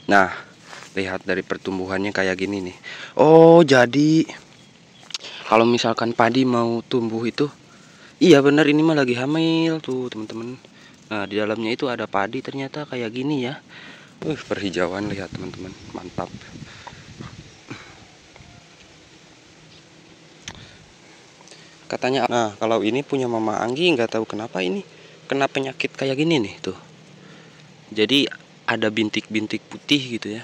Nah, lihat dari pertumbuhannya kayak gini nih. Oh, jadi kalau misalkan padi mau tumbuh itu, iya bener ini mah lagi hamil tuh teman-teman. Nah, di dalamnya itu ada padi ternyata kayak gini ya. Perhijauan lihat teman-teman, mantap. Katanya, nah kalau ini punya Mama Anggi nggak tahu kenapa ini kena penyakit kayak gini nih tuh. Jadi ada bintik-bintik putih gitu ya.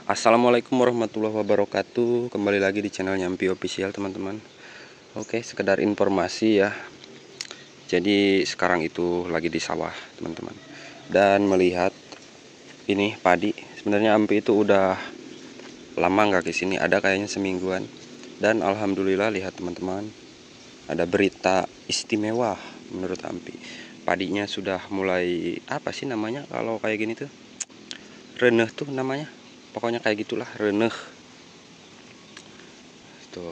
Assalamualaikum warahmatullahi wabarakatuh. Kembali lagi di channel Nyampi Official teman-teman. Oke, sekedar informasi ya. Jadi sekarang itu lagi di sawah teman-teman. Dan melihat ini padi. Sebenarnya Ampi itu udah lama nggak ke sini. Ada kayaknya semingguan. Dan alhamdulillah lihat teman-teman, ada berita istimewa menurut Ampi. Padinya sudah mulai apa sih namanya kalau kayak gini tuh? Reneh tuh namanya. Pokoknya kayak gitulah, reneh. Tuh,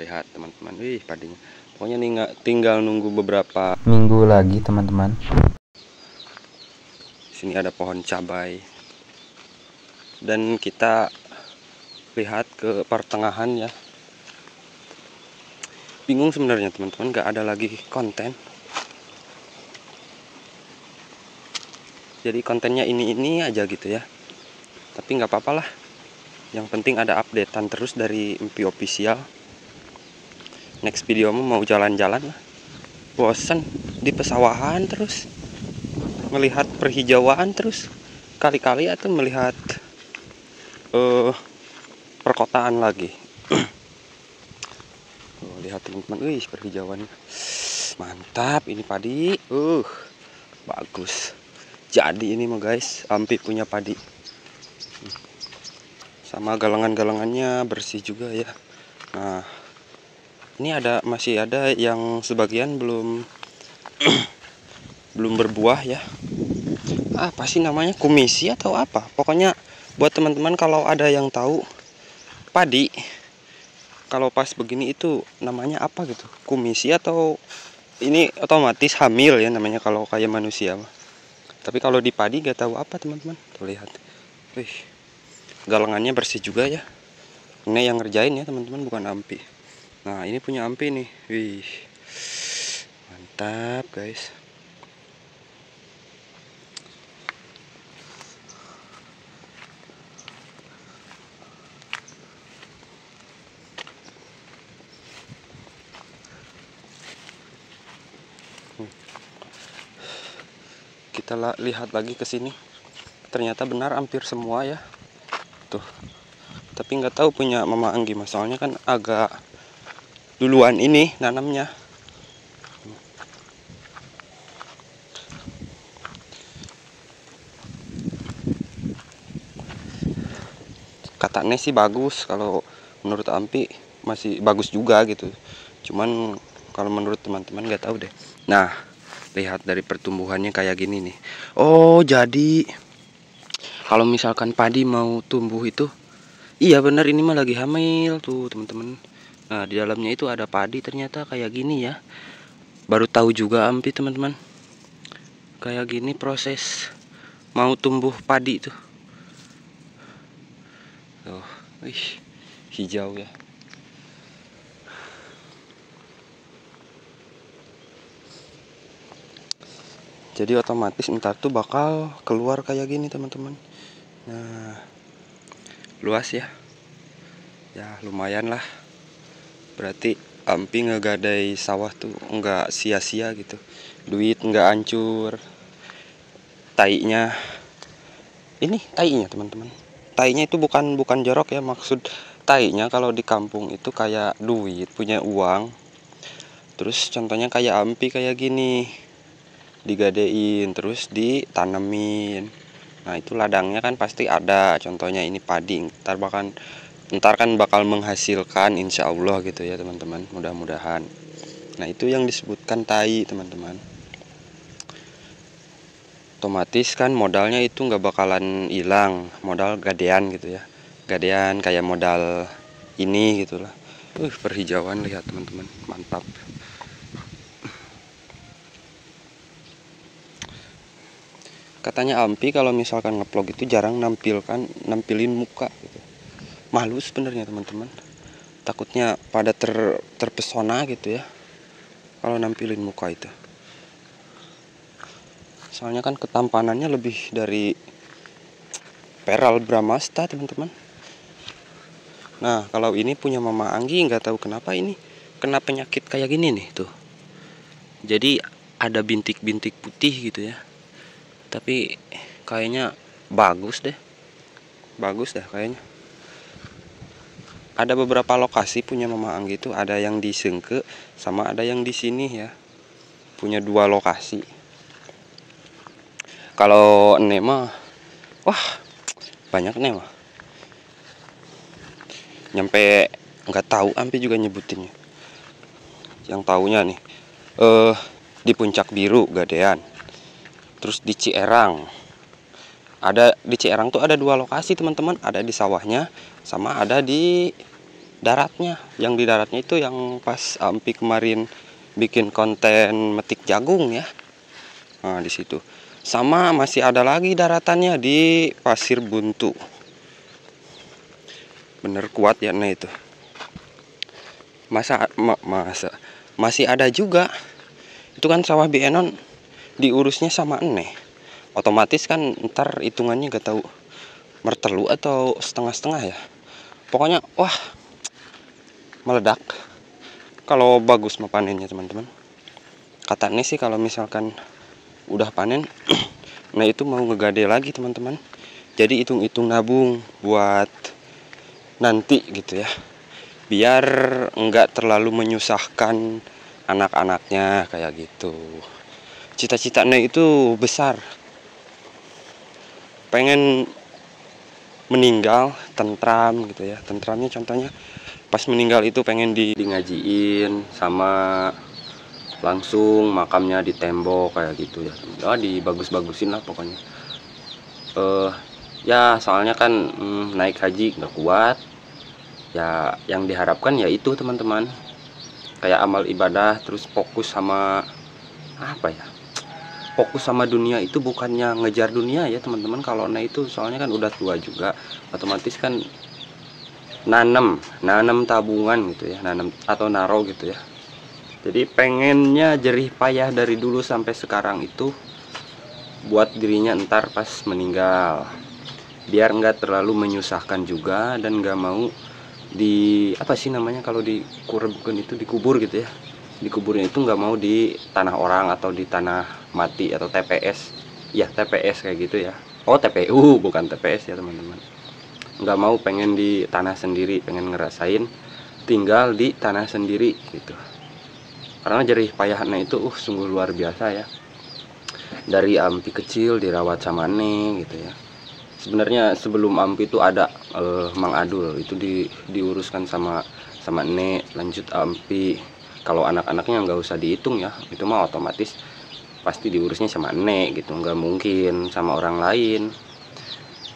lihat teman-teman. Wih, padinya. Pokoknya nih nggak tinggal nunggu beberapa minggu lagi, teman-teman. Sini ada pohon cabai. Dan kita lihat ke pertengahan ya. Bingung sebenarnya, teman-teman, nggak ada lagi konten. Jadi kontennya ini aja gitu ya. Tapi nggak apa-apa lah. Yang penting ada updatean terus dari MP Official. Next video mau jalan-jalan lah. Bosan di pesawahan terus. Melihat perhijauan terus. Kali-kali atau melihat perkotaan lagi. Lihat teman-teman, wih perhijauan. Mantap ini padi. Bagus. Jadi ini mah guys, Ampi punya padi. Sama galangan-galangannya bersih juga ya. Nah, ini masih ada yang sebagian belum belum berbuah ya. Apa sih namanya? Kumisi atau apa? Pokoknya buat teman-teman kalau ada yang tahu padi kalau pas begini itu namanya apa gitu? Kumisi atau ini otomatis hamil ya namanya kalau kayak manusia. Tapi kalau di padi gak tahu apa teman-teman. Tuh lihat. Wih. Galangannya bersih juga ya. Ini yang ngerjain ya teman-teman, bukan Ampi. Nah ini punya Ampi nih. Wih, mantap guys. Kita lihat lagi ke sini. Ternyata benar hampir semua ya. Tuh. Tapi nggak tahu punya Mama Anggi, soalnya kan agak duluan ini nanamnya. Katanya sih bagus, kalau menurut Ampi masih bagus juga gitu. Cuman kalau menurut teman-teman nggak tahu deh. Nah, lihat dari pertumbuhannya kayak gini nih. Oh, jadi kalau misalkan padi mau tumbuh itu, iya bener ini mah lagi hamil tuh teman-teman. Nah, di dalamnya itu ada padi ternyata kayak gini ya. Baru tahu juga Ampi teman-teman. Kayak gini proses mau tumbuh padi itu. Tuh, wih, hijau ya. Jadi otomatis ntar tuh bakal keluar kayak gini teman-teman. Nah, luas ya. Ya lumayan lah. Berarti Ampi ngegadai sawah tuh nggak sia-sia gitu. Duit nggak hancur. Tainya, ini tainya teman-teman. Tainya itu bukan jorok ya, maksud tainya kalau di kampung itu kayak duit, punya uang. Terus contohnya kayak Ampi kayak gini, digadein terus ditanemin. Nah itu ladangnya kan pasti ada, contohnya ini padi. Ntar kan bakal menghasilkan insya Allah gitu ya teman-teman, mudah-mudahan. Nah itu yang disebutkan tai teman-teman. Otomatis kan modalnya itu nggak bakalan hilang, modal gadean gitu ya. Gadean kayak modal ini gitulah. Perhijauan lihat teman-teman, mantap. Katanya Ampi kalau misalkan ngevlog itu jarang nampilin muka gitu. Malu sebenarnya teman-teman. Takutnya pada terpesona gitu ya kalau nampilin muka itu. Soalnya kan ketampanannya lebih dari Peral Bramasta teman-teman. Nah kalau ini punya Mama Anggi, nggak tahu kenapa ini kena penyakit kayak gini nih tuh. Jadi ada bintik-bintik putih gitu ya. Tapi kayaknya bagus deh kayaknya. Ada beberapa lokasi punya Mama Anggi itu, ada yang di Sengke sama ada yang di sini ya. Punya 2 lokasi. Kalau Ene mah wah, banyak Ene mah. Nyampe nggak tahu Ampi juga nyebutinnya. Yang taunya nih di Puncak Biru Gadean. Terus di Cierang. Di Cierang tuh ada 2 lokasi teman-teman, ada di sawahnya sama ada di daratnya. Yang di daratnya itu yang pas Ampi kemarin bikin konten metik jagung ya. Nah, di situ. Sama masih ada lagi daratannya di Pasir Buntu. Bener kuat ya nah itu. Masa masih ada juga. Itu kan sawah Bienon diurusnya sama Ene. Otomatis kan ntar hitungannya gak tahu mertelu atau setengah-setengah ya. Pokoknya wah, meledak kalau bagus mah panennya teman-teman. Kata Ene sih kalau misalkan udah panen nah itu mau ngegade lagi teman-teman. Jadi hitung-hitung nabung buat nanti gitu ya, biar enggak terlalu menyusahkan anak-anaknya kayak gitu. Cita-citanya itu besar, pengen meninggal tentram gitu ya. Tentramnya contohnya pas meninggal itu pengen di ngajiin sama langsung makamnya di tembok kayak gitu ya. Dibagus-bagusin lah pokoknya. Ya soalnya kan naik haji nggak kuat ya. Yang diharapkan ya itu teman-teman, kayak amal ibadah, terus fokus sama apa ya, fokus sama dunia itu bukannya ngejar dunia ya teman-teman. Kalau itu soalnya kan udah tua juga, otomatis kan nanam tabungan gitu ya, nanam atau naro gitu ya. Jadi pengennya jerih payah dari dulu sampai sekarang itu buat dirinya ntar pas meninggal, biar nggak terlalu menyusahkan juga, dan nggak mau di apa sih namanya kalau dikuburkan itu, dikubur gitu ya. Dikuburnya itu nggak mau di tanah orang atau di tanah mati atau TPS ya, TPS kayak gitu ya. Oh TPU bukan TPS ya teman-teman. Nggak mau, pengen di tanah sendiri, pengen ngerasain tinggal di tanah sendiri gitu. Karena jerih payahnya itu sungguh luar biasa ya. Dari Ampi kecil dirawat sama Ene gitu ya. Sebenarnya sebelum Ampi itu ada Mang Adul, itu diuruskan sama Ene, lanjut Ampi. Kalau anak-anaknya nggak usah dihitung ya, itu mah otomatis pasti diurusnya sama Ene gitu, nggak mungkin sama orang lain.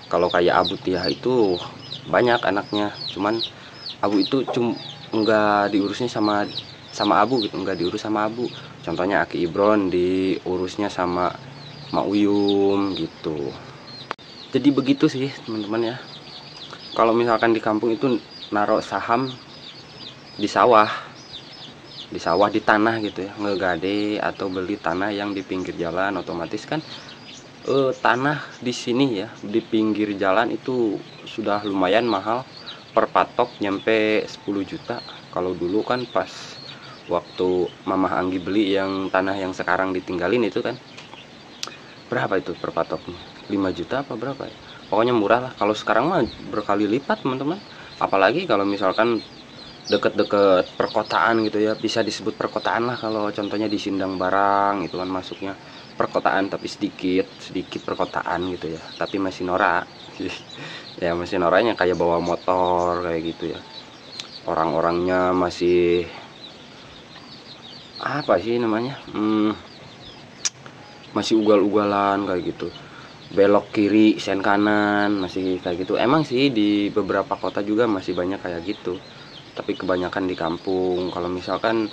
Kalau kayak Abu Tiah itu banyak anaknya, cuman Abu itu nggak diurusnya sama Abu gitu, nggak diurus sama Abu. Contohnya Aki Ibron diurusnya sama Mak Uyum gitu. Jadi begitu sih teman-teman ya. Kalau misalkan di kampung itu naruh saham di sawah, di tanah gitu ya, ngegade atau beli tanah yang di pinggir jalan, otomatis kan tanah di sini ya di pinggir jalan itu sudah lumayan mahal, per patok nyampe 10 juta. Kalau dulu kan pas waktu Mama Anggi beli yang tanah yang sekarang ditinggalin itu kan, berapa itu per patoknya, 5 juta apa berapa ya, pokoknya murah lah. Kalau sekarang mah berkali lipat teman-teman, apalagi kalau misalkan deket-deket perkotaan gitu ya, bisa disebut perkotaan lah. Kalau contohnya di Sindang Barang itu kan masuknya perkotaan, tapi sedikit perkotaan gitu ya, tapi masih norak ya, masih noraknya kayak bawa motor kayak gitu ya. Orang-orangnya masih apa sih namanya, masih ugal-ugalan kayak gitu, belok kiri sen kanan masih kayak gitu. Emang sih di beberapa kota juga masih banyak kayak gitu, tapi kebanyakan di kampung. Kalau misalkan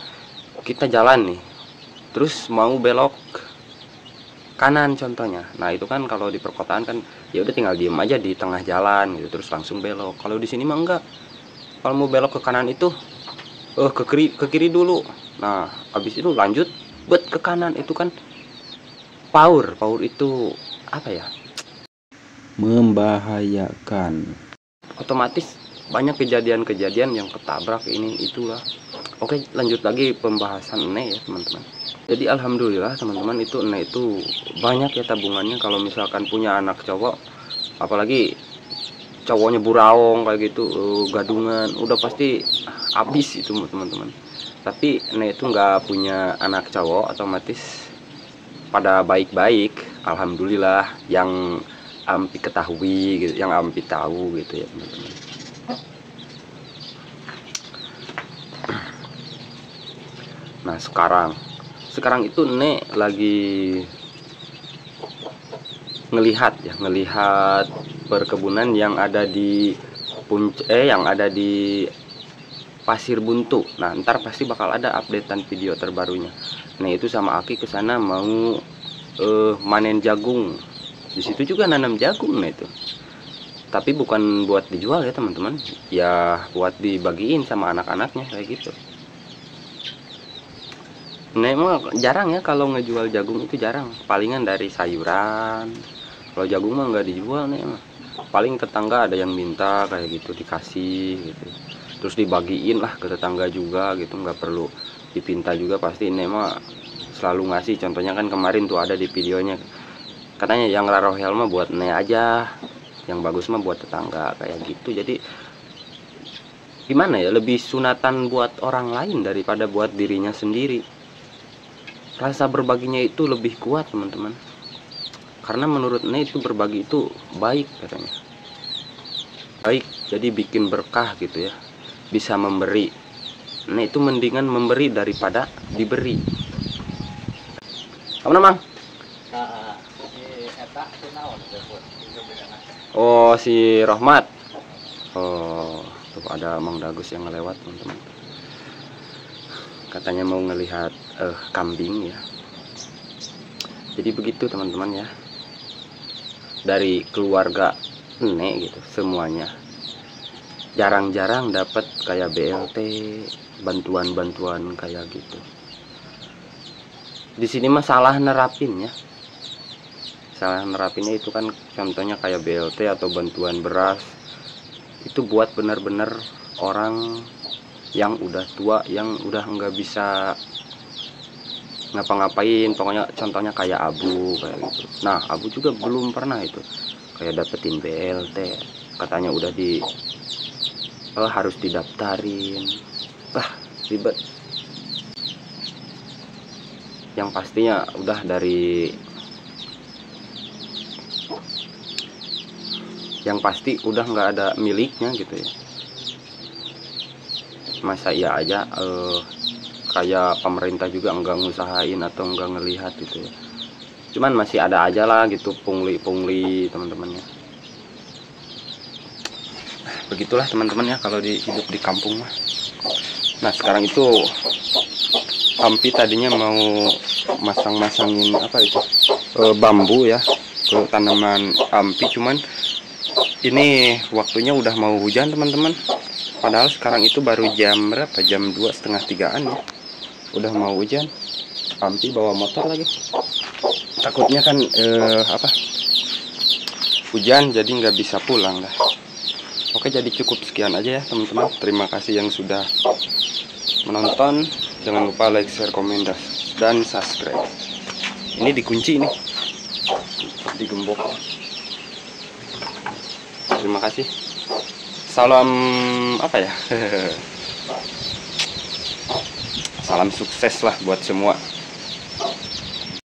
kita jalan nih terus mau belok kanan contohnya, nah itu kan kalau di perkotaan kan ya udah tinggal diem aja di tengah jalan gitu terus langsung belok. Kalau di sini mah enggak, kalau mau belok ke kanan itu ke kiri dulu, nah habis itu lanjut buat ke kanan. Itu kan power itu apa ya, membahayakan. Otomatis banyak kejadian-kejadian yang ketabrak ini itulah. Oke, lanjut lagi pembahasan Ene ya teman-teman. Jadi alhamdulillah teman-teman, itu Ene itu banyak ya tabungannya. Kalau misalkan punya anak cowok, apalagi cowoknya buraong kayak gitu, gadungan, udah pasti habis itu teman-teman. Tapi Ene itu nggak punya anak cowok, otomatis pada baik-baik, alhamdulillah, yang Ampi ketahui gitu, yang Ampi tahu gitu ya teman-teman. Nah sekarang itu Nek lagi ngelihat perkebunan yang ada di yang ada di Pasir Buntu. Nah ntar pasti bakal ada updatean video terbarunya. Nah itu sama Aki kesana mau manen jagung. Di situ juga nanam jagung. Nah itu tapi bukan buat dijual ya teman-teman, ya buat dibagiin sama anak-anaknya kayak gitu. Nah emang jarang ya kalau ngejual jagung, itu jarang, palingan dari sayuran. Kalau jagung mah nggak dijual nih emang. Paling tetangga ada yang minta kayak gitu dikasih gitu, terus dibagiin lah ke tetangga juga gitu, nggak perlu dipinta juga, pasti ini mah selalu ngasih. Contohnya kan kemarin tuh ada di videonya, katanya yang rarohel mah buat Nek aja, yang bagus mah buat tetangga kayak gitu. Jadi gimana ya, lebih sunatan buat orang lain daripada buat dirinya sendiri. Rasa berbaginya itu lebih kuat teman-teman, karena menurut Nek itu berbagi itu baik katanya, baik, jadi bikin berkah gitu ya, bisa memberi. Nek itu mendingan memberi daripada diberi. Apa namang? Oh si Rohmat. Oh tuh ada Mang Dagus yang ngelewat teman-teman, katanya mau ngelihat kambing ya. Jadi begitu teman-teman ya, dari keluarga Nek gitu semuanya jarang-jarang dapat kayak BLT, bantuan-bantuan kayak gitu. Di sini mah salah nerapinnya, salah nerapinnya itu kan contohnya kayak BLT atau bantuan beras, itu buat benar-benar orang yang udah tua, yang udah nggak bisa ngapa-ngapain, pokoknya contohnya kayak Abu kayak gitu. Nah Abu juga belum pernah itu kayak dapetin BLT, katanya udah harus didaftarin, ribet. Yang pastinya udah yang pasti udah nggak ada miliknya gitu ya. Masa iya aja kayak pemerintah juga enggak ngusahain atau enggak ngelihat gitu ya. Cuman masih ada aja lah gitu pungli teman-temannya. Begitulah teman-teman ya kalau hidup di kampung mah. Nah sekarang itu Ampi tadinya mau masang-masangin apa itu bambu ya ke tanaman Ampi, cuman ini waktunya udah mau hujan teman-teman. Padahal sekarang itu baru jam berapa? Jam 2:30-an ya. Udah mau hujan. Ampi bawa motor lagi. Takutnya kan hujan jadi nggak bisa pulang lah. Oke, jadi cukup sekian aja ya teman-teman. Terima kasih yang sudah menonton. Jangan lupa like, share, komen, dan subscribe. Ini dikunci nih, digembok. Terima kasih. Salam apa ya? Salam sukses lah buat semua.